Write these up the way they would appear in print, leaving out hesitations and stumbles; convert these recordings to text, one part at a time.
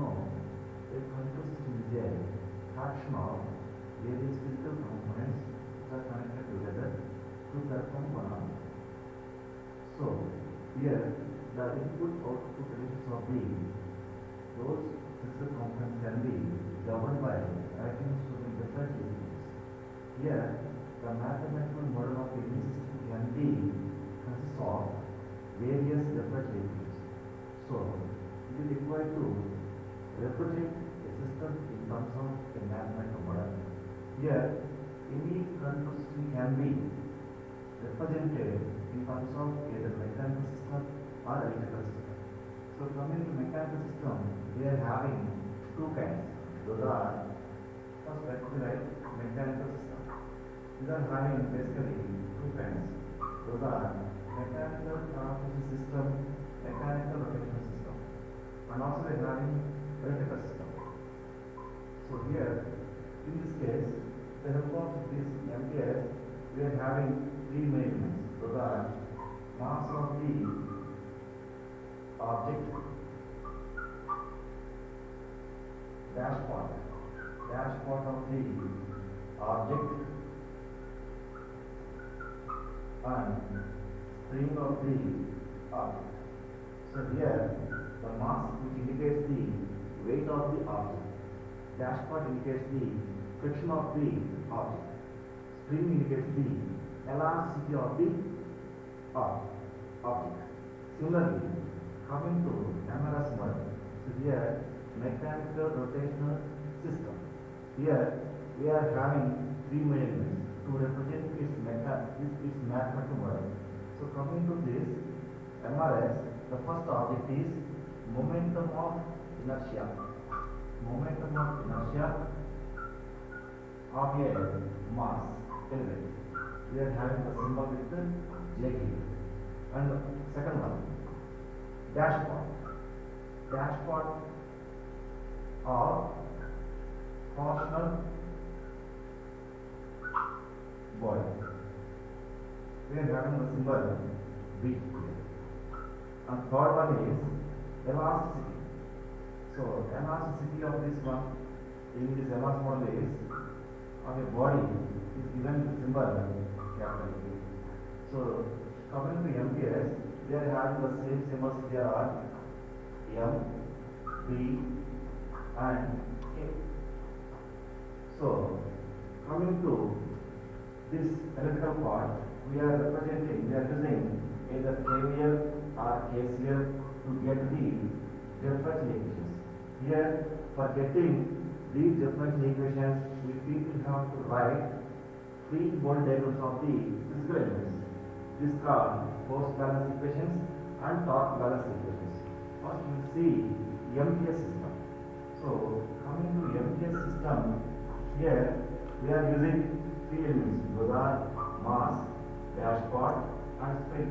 know, a control system is a collection of various physical components that are connected together to perform one object. So, here the input-output relations of those physical components can be governed by items to the different elements. Here, the mathematical model of any system can be consists of various different elements. So, it is required to represent a system in terms of a mathematical model. Here, any control system can be represented in terms of either mechanical system or electrical system. So, coming to mechanical system, we are having two kinds. Those are, first let me write mechanical system. These are having basically two kinds. Those are mechanical transmission system, mechanical rotational system, and also we are having electrical system. So here, in this case, the help of this MPS, we are having three main elements. Those are mass of the object, dashpot of the object, and spring of the object. So here, the mass which indicates the weight of the object, dashpot indicates the friction of the object, spring indicates the elasticity of the object. Similarly, coming to MRS model, so here mechanical rotational system. Here we are having three main elements to represent its mathematical model. So coming to this MRS, the first object is momentum of inertia. Momentum of inertia of a mass element. We are having the symbol with the J here. And the second one, dashpot of torsional body. We are having the symbol B here. And third one is elasticity. So elasticity of this one in this MRS model is of a body is given with symbol capital A. So coming to MPS, we are having the same symbols here are M, B, and K. So coming to this electrical part, we are using either KVL or KCL to get the differential equations. Here, for getting these differential equations, we people have to write three body diagrams of the physical elements. This is called force balance equations and torque balance equations. First, we will see MPS system. So, coming to MPS system, here we are using three elements. Those are mass, dashpot, and spring.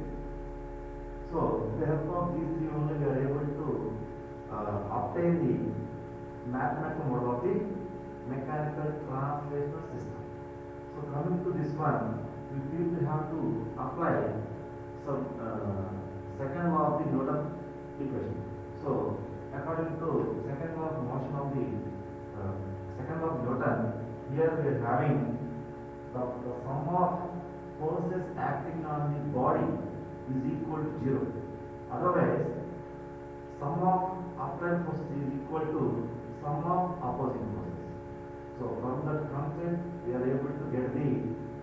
So, with the help of these three only, we are able to obtain the mathematical model of the mechanical translational system. So, coming to this one, we feel we have to apply some second law of the Newton equation. So, according to second law of motion of the second law of Newton, here we are having the sum of forces acting on the body is equal to 0. Otherwise, sum of applied forces is equal to sum of opposing forces. So, from that concept, we are able to get the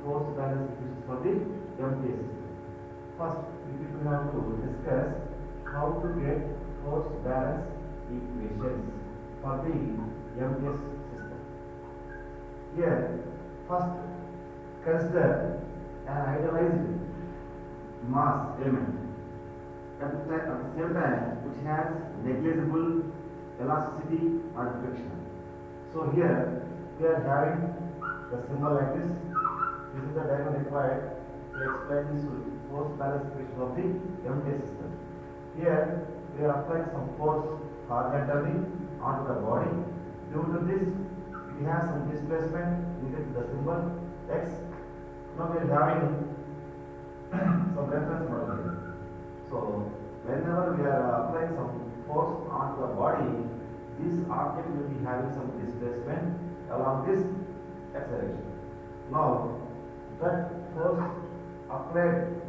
force balance equations for the MPS system. First, we have to discuss how to get force balance equations for the MPS system. Here, first consider an idealized mass element at the same time which has negligible elasticity or friction. So here we are having the symbol like this. This is the diagram required to explain this force balance equation of the MPS system. Here we are applying some force horizontally onto the body. Due to this, we have some displacement needed to the symbol x. Now we are having some reference model here. So whenever we are applying some force onto the body, this this object will be having some displacement along this acceleration. Now, that force applied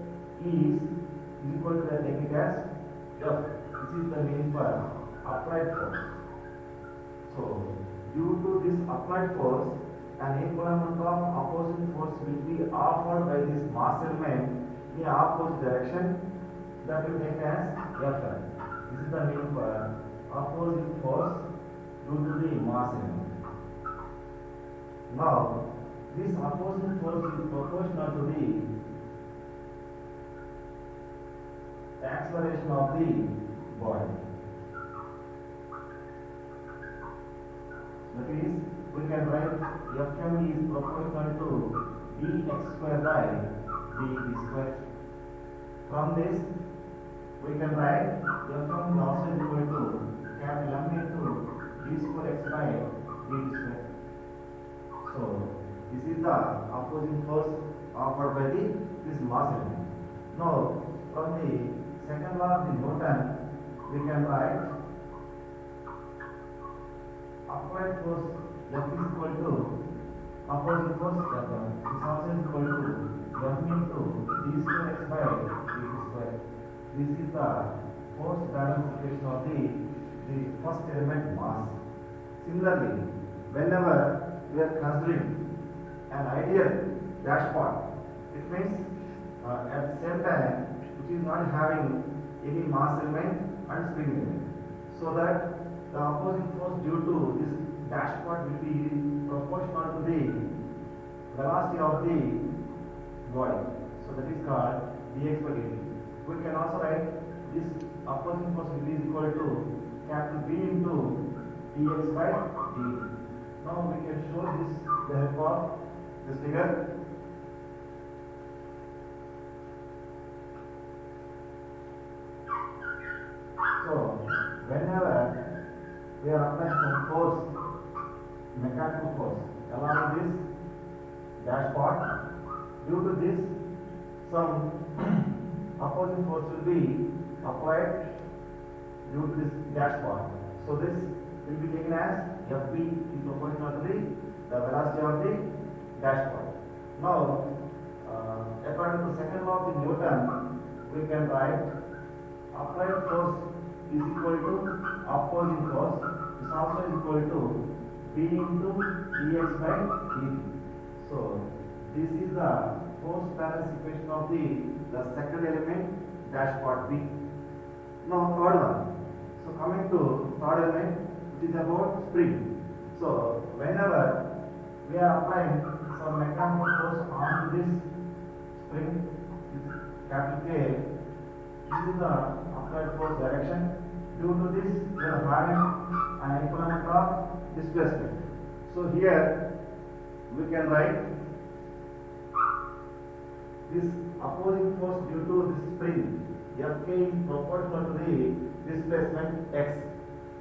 is equal to the technique as F. This is the meaning for applied force. So, due to this applied force, an equal amount of opposing force will be offered by this mass element in opposite direction. That will take as F. This is the meaning for opposing force due to the mass element. Now, this opposing force is proportional to the acceleration of the body. That is, we can write Fm is proportional to dx square by dt square. From this, we can write Fm is also equal to capital M into d square x by dt square. So, this is the opposing force offered by this mass element. Now, from the second law of the Newton, we can write applied force F is equal to opposing force Fm is also equal to M into d square x by dt square. This is the force balance equation of the first element mass. Similarly, whenever we are considering an ideal dashpot, it means at the same time it is not having any mass element and spring element, so that the opposing force due to this dashpot will be proportional to the velocity of the body. So that is called dx by dt. We can also write this opposing force will be equal to capital B into dx by dt. Now we can show this with the help of this figure. So, whenever we are applying some force, mechanical force along this dashpot, due to this, some opposing force will be applied due to this dashpot. So, this will be taken as Fb is proportional to the velocity of the dashpot. Now, according to the second law of the Newton, we can write applied force is equal to opposing force is also equal to B into dx by dt. So, this is the force balance equation of the second element dashpot B. Now, third one. So, coming to third element, which is about spring. So, whenever we are applying some mechanical force onto this spring, capital K, this is the applied force direction. Due to this, we are having an equivalent of displacement. So here we can write this opposing force due to this spring Fk is proportional to the displacement x.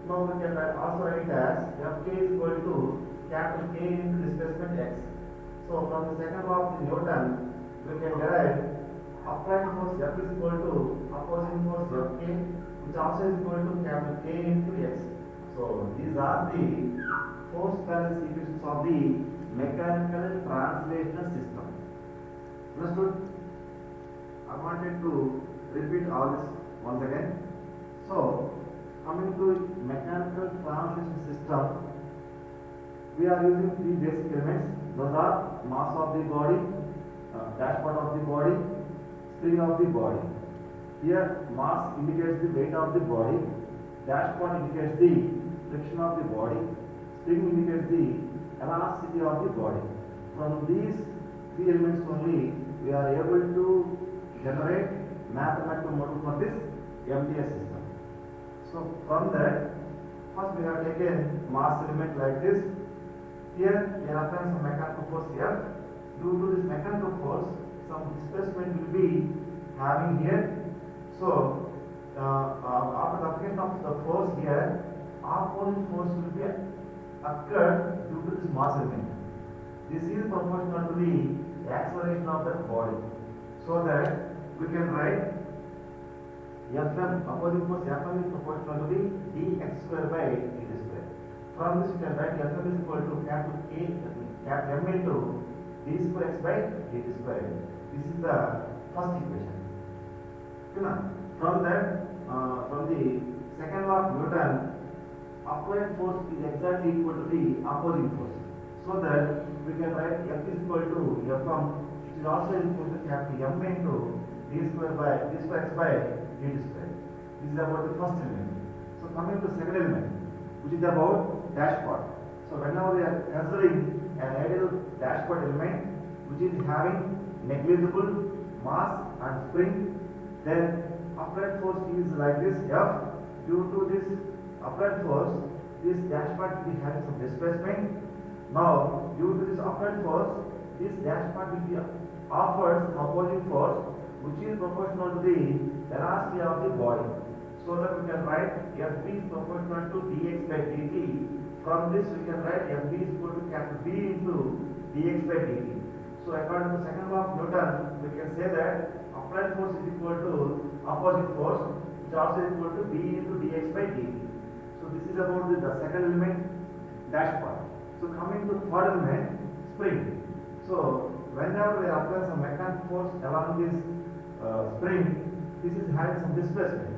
Now we can also write as Fk is equal to capital K into displacement x. So from the second law of the Newton, we can derive applied force F is equal to opposing force Fk, which also is equal to capital K into x. So these are the force balance equations of the mechanical translational system. Understood? I wanted to repeat all this once again. So coming to mechanical translation system, we are using three basic elements. Those are mass of the body, dashpot of the body, spring of the body. Here mass indicates the weight of the body, dashpot indicates the friction of the body, spring indicates the elasticity of the body. From these three elements only we are able to generate mathematical model for this MTS system. So from that, first we have taken mass element like this. Here we are applying some mechanical force here. Due to this mechanical force, some displacement will be having here. So, after the application of the force here, opposite force will be occurred due to this mass element. This is proportional to the acceleration of that body. So that we can write Fm, opposing force Fm is proportional to the dx square by dt square. From this we can write Fm is equal to capital K capital M into d square x by dt square. This is the first equation. Okay, from that, from the second law of Newton, applied force is exactly equal to the opposing force. So that we can write F is equal to Fm, which is also equal to capital M into d square x by dt square. This is about the first element. So coming to the second element, which is about dashpot. So whenever we are considering an ideal dashpot element which is having negligible mass and spring, then applied force is like this F. Due to this applied force, this dashpot will be having some displacement. Now, due to this applied force, this dashpot will be offered some opposing force which is proportional to the velocity of the body. So that we can write Fb is proportional to dx by dt. From this we can write Fb is equal to capital B into dx by dt. So according to the second law of Newton, we can say that applied force is equal to opposite force, which is also equal to B into dx by dt. So this is about the second element, dashpot. So coming to third element, spring. So whenever we apply some mechanical force along this spring, this is having some displacement.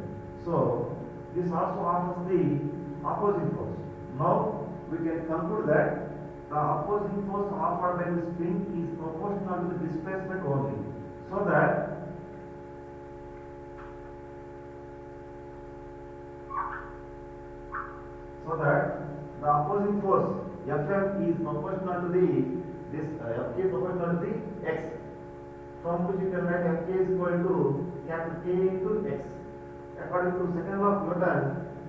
So this also offers the opposing force. Now we can conclude that the opposing force offered by the spring is proportional to the displacement only. So that the opposing force Fm is proportional to the Fk is proportional to the x. From which you can write Fk is equal to capital K into x. According to second law of Newton,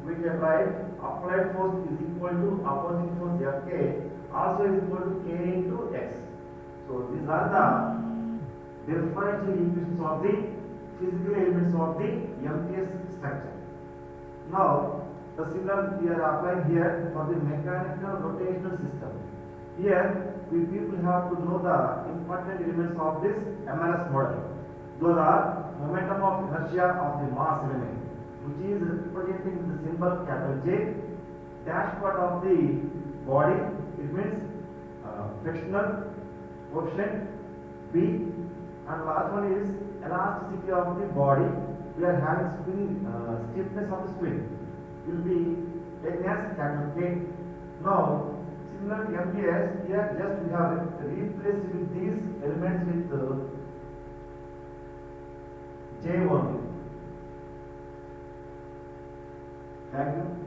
we can write applied force is equal to opposing force Fk also is equal to K into x. So these are the differential equations of the physical elements of the MTS structure. Now the similar we are applying here for the mechanical rotational system. Here we people have to know the important elements of this MLS model. Those are momentum of inertia of the mass element, which is represented with the symbol capital J. Dashpot of the body, it means frictional coefficient B, and last one is elasticity of the body. We are having stiffness of the spring will be taken as capital K. Now similar to MTS, here just we have replaced with these elements with J only. Thank you.